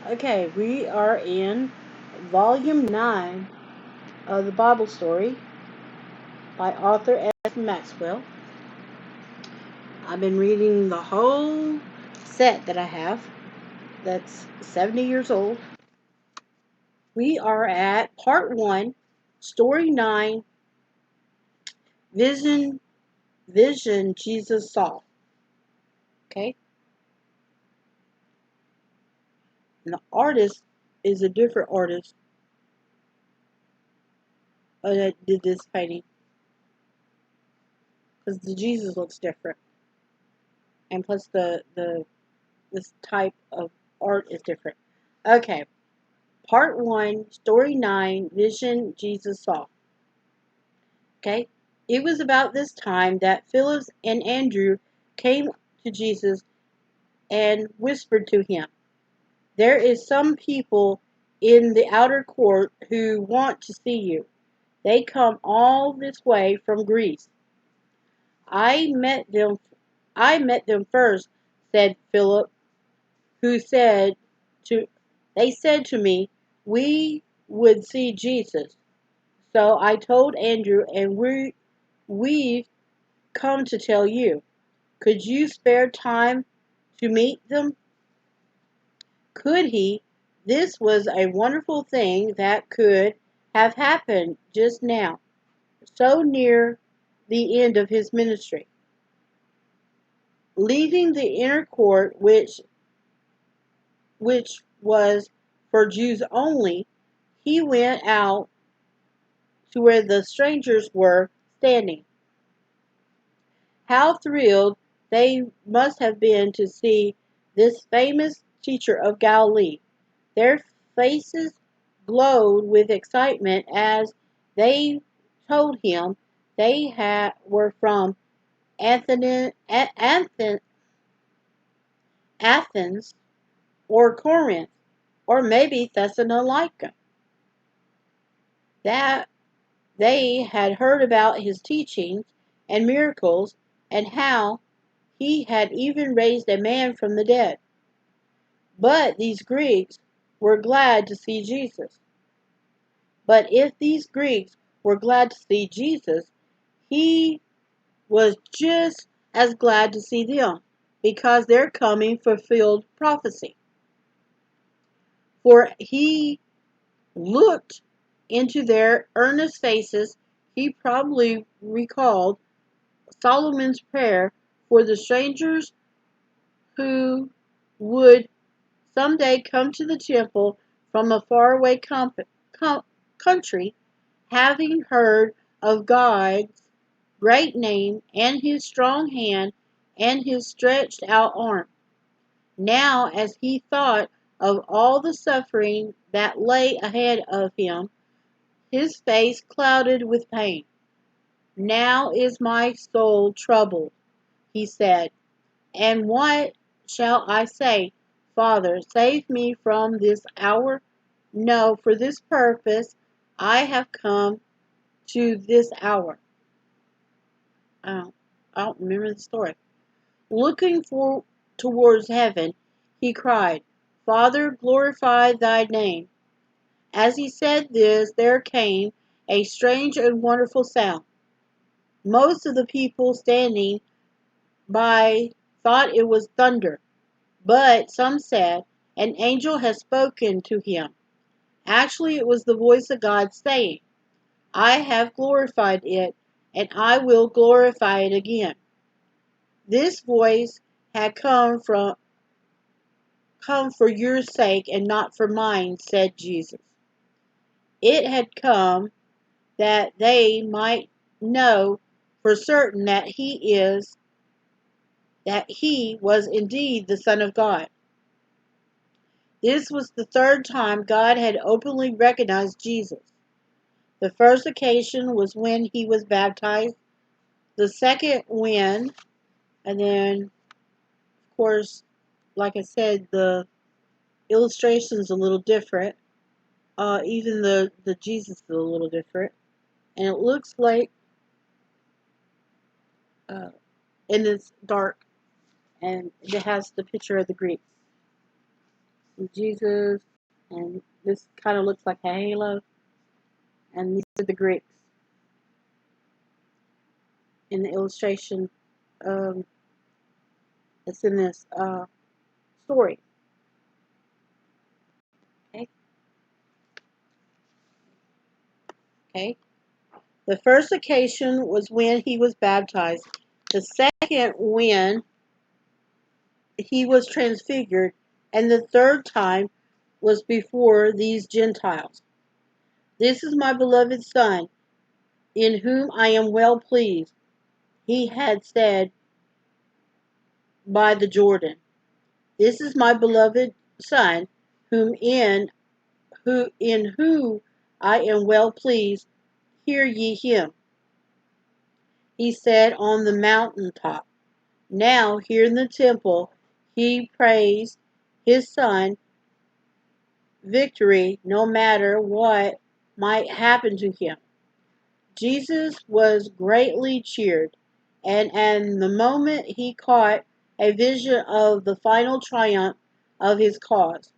Okay, we are in volume 9 of the Bible story by Arthur S Maxwell. I've been reading the whole set that I have that's 70 years old. We are at part 1, story 9, vision vision Jesus saw. Okay? And the artist is a different artist that did this painting because the Jesus looks different. And plus the this type of art is different. Okay, part 1, story 9, vision Jesus saw. Okay, it was about this time that Philip and Andrew came to Jesus and whispered to him, "There is some people in the outer court who want to see you. They come all this way from Greece." I met them I met them first," said Philip, who said to they said to me, "We would see Jesus." So I told Andrew, and we've come to tell you. Could you spare time to meet them? Could he? This was a wonderful thing that could have happened just now, so near the end of his ministry. Leaving the inner court, which was for Jews only, he went out to where the strangers were standing. How thrilled they must have been to see this famous teacher of Galilee. Their faces glowed with excitement as they told him were from Athens or Corinth or maybe Thessalonica. That they had heard about his teachings and miracles and how he had even raised a man from the dead. But these Greeks were glad to see Jesus. But if these Greeks were glad to see Jesus, he was just as glad to see them, because their coming fulfilled prophecy. For he looked into their earnest faces. He probably recalled Solomon's prayer for the strangers who would someday come to the temple from a faraway country, having heard of God's great name and his strong hand and his stretched out arm. Now, as he thought of all the suffering that lay ahead of him, his face clouded with pain. "Now is my soul troubled," he said. "And what shall I say? Father, save me from this hour? No, for this purpose I have come to this hour." I don't remember the story. Looking towards heaven, he cried, "Father, glorify thy name." As he said this, there came a strange and wonderful sound. Most of the people standing by thought it was thunder, but some said, "An angel has spoken to him." Actually, it was the voice of God saying, "I have glorified it, and I will glorify it again." This voice had come for your sake and not for mine, said Jesus. It had come that they might know for certain that he was indeed the Son of God. This was the third time God had openly recognized Jesus. The first occasion was when he was baptized, the second when, and then, of course, like I said, the illustration is a little different. Even the Jesus is a little different. And it looks like, uh, and it's dark, and it has the picture of the Greeks. Jesus, and this kind of looks like a halo, and these are the Greeks in the illustration that's in this story. Okay. Okay. The first occasion was when he was baptized. The second when he was transfigured, and the third time was before these Gentiles. This is my beloved Son, in whom I am well pleased, he had said by the Jordan. This is my beloved Son, in whom I am well pleased, hear ye him. He said on the mountain top. Now here in the temple he praised his Son victory no matter what might happen to him. Jesus was greatly cheered, and the moment he caught a vision of the final triumph of his cause.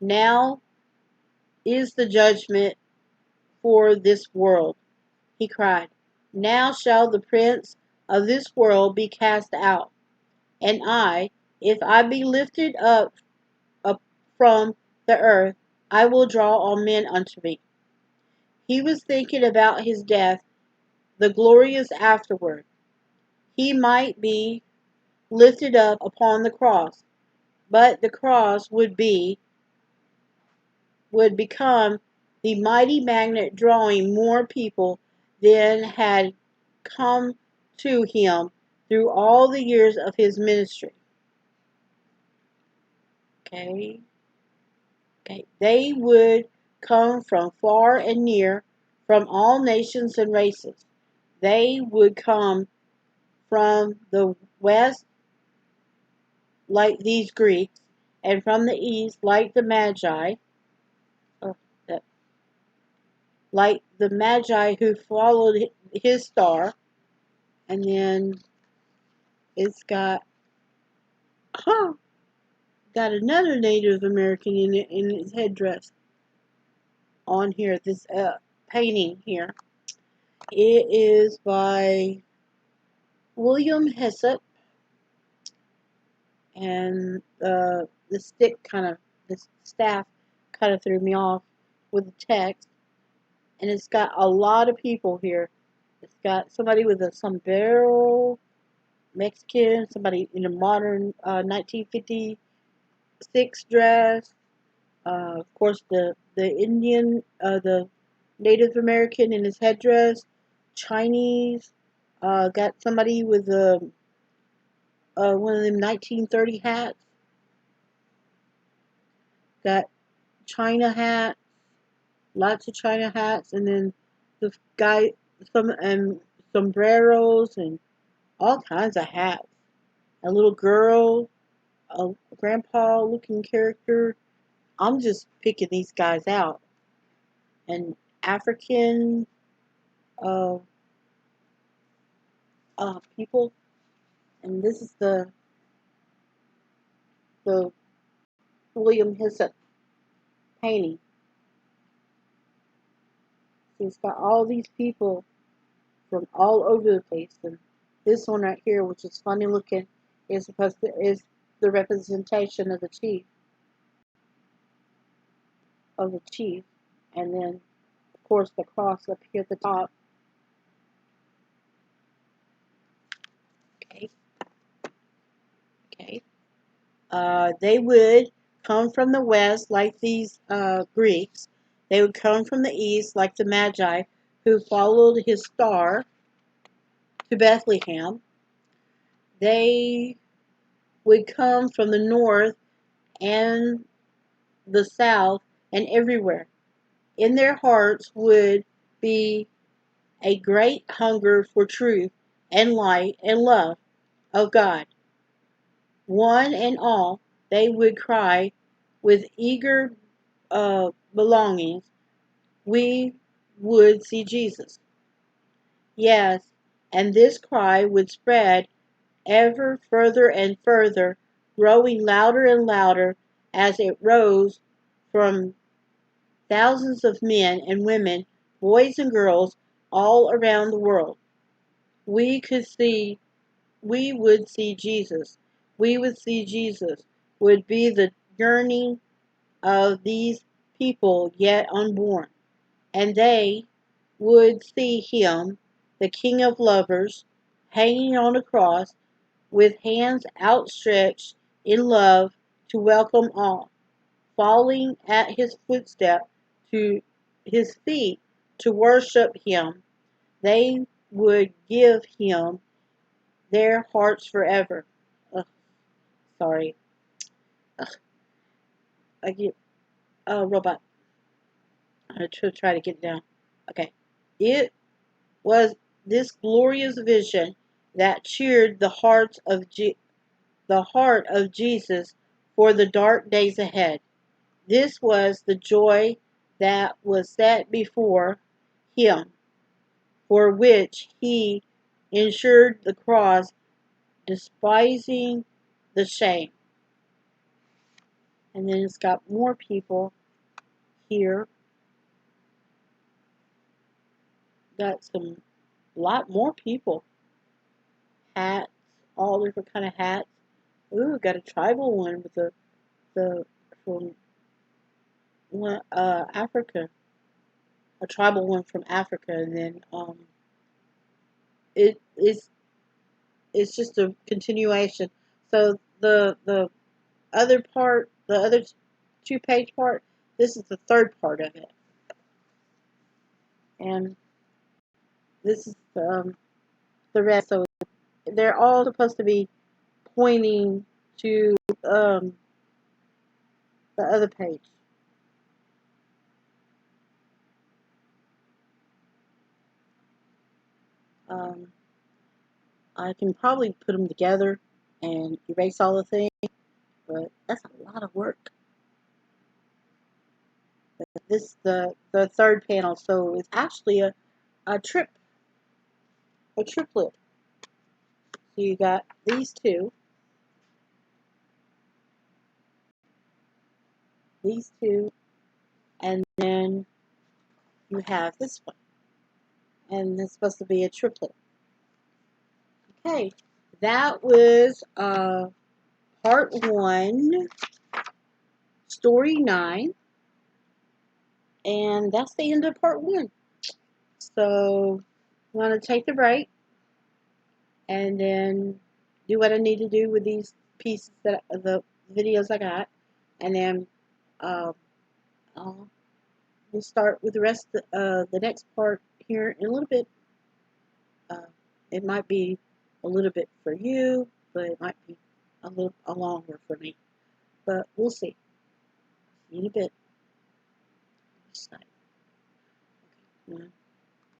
Now is the judgment for this world, he cried. Now shall the prince of this world be cast out. And I, if I be lifted up from the earth, I will draw all men unto me. He was thinking about his death, the glorious afterward. He might be lifted up upon the cross, but the cross would become the mighty magnet drawing more people than had come to him through all the years of his ministry. Okay. Okay. They would come from far and near, from all nations and races. They would come from the west like these Greeks, and from the east like the Magi, oh, like the Magi who followed his star. And then it's huh, got another Native American in his headdress on here. This painting here. It is by William Hessett, and the staff kind of threw me off with the text, and it's got a lot of people here. It's got somebody with a sombrero, Mexican, somebody in a modern 1956 dress, of course the Indian, the Native American in his headdress, Chinese, got somebody with one of them 1930 hats, got China hat, lots of China hats, and then the guy, some sombreros and all kinds of hats. A little girl, a grandpa looking character. I'm just picking these guys out. And African uh, people, and this is the William Hissett painting. So it's got all these people from all over the place, and this one right here, which is funny looking, is the representation of the chief, and then of course the cross up here at the top. Okay, okay. They would come from the west like these Greeks. They would come from the east like the Magi who followed his star to Bethlehem. They would come from the north and the south and everywhere. In their hearts would be a great hunger for truth and light and love of God. One and all, they would cry with eager belongings, we would see Jesus. Yes, and this cry would spread ever further and further, growing louder and louder as it rose from thousands of men and women, boys and girls, all around the world. We could see, we would see Jesus. We would see Jesus would be the yearning of these people yet unborn, and they would see him, the King of lovers, hanging on a cross with hands outstretched in love to welcome all, falling at his footstep to his feet to worship him. They would give him their hearts forever. Ugh, sorry. Ugh, I get robot. I'm gonna try to get it down. Okay. It was this glorious vision that cheered the heart of Jesus for the dark days ahead. This was the joy that was set before him, for which he endured the cross, despising the shame. And then it's got more people here. Got some lot more people. Hats, all different kind of hats. Ooh, got a tribal one with the from Africa. A tribal one from Africa, and then it is it's just a continuation. So the other part, the other 2-page part, this is the third part of it, and this is the rest. So they're all supposed to be pointing to the other page. Um, I can probably put them together and erase all the things, but that's a lot of work. But this is the third panel, so it's actually a triplet. So you got these two, and then you have this one, and it's supposed to be a triplet. Okay, that was part 1, story 9, and that's the end of part 1. So I'm going to take the break and then do what I need to do with these pieces that the videos I got, and then um, we'll start with the rest of the next part here in a little bit. Uh, it might be a little bit for you, but it might be a longer for me. But we'll see. See you in a bit. Okay.